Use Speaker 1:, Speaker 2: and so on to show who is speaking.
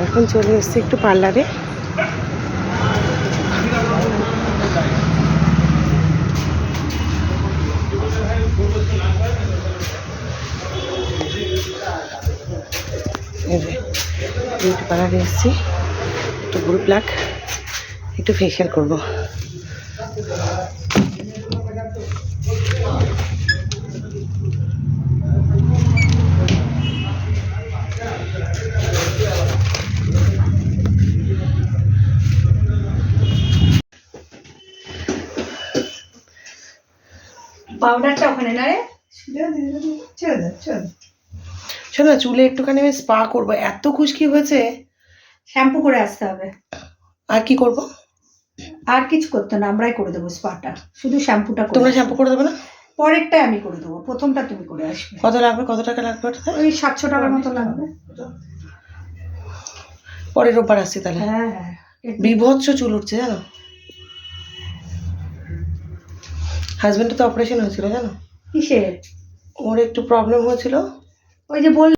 Speaker 1: এখন চলে এসেছি একটু পার্লারে। বিউটি পার্লারে এসেছি, একটু ব্রু প্লাক, একটু ফেশিয়াল করবো।
Speaker 2: পাউডারটা ওখানে না রে,
Speaker 1: শোনো না, চুলে একটুখানি আমি স্পা করবো, এত খুশকি হয়েছে।
Speaker 2: শ্যাম্পু করে আসতে হবে।
Speaker 1: আর কি করব?
Speaker 2: আর কিছু করতে না, আমরাই করে দেবো স্পাটা, শুধু শ্যাম্পুটা করে
Speaker 1: তোমরা
Speaker 2: আসবে।
Speaker 1: শ্যাম্পু করে দেবে না?
Speaker 2: পরেরটাই আমি করে দেবো, প্রথমটা তুমি করে আসবে।
Speaker 1: কত লাগবে, কত টাকা লাগবে ওটাতে?
Speaker 2: ওই 700 টাকার মতো লাগবে।
Speaker 1: পরের রোববার আসছি তাহলে।
Speaker 2: হ্যাঁ হ্যাঁ,
Speaker 1: বিভৎস চুল উঠছে জানো। হাজবেন্ডের তো অপারেশন হয়েছিল জানো।
Speaker 2: কিসের?
Speaker 1: ওর একটু প্রবলেম হয়েছিল।
Speaker 2: ওই যে বল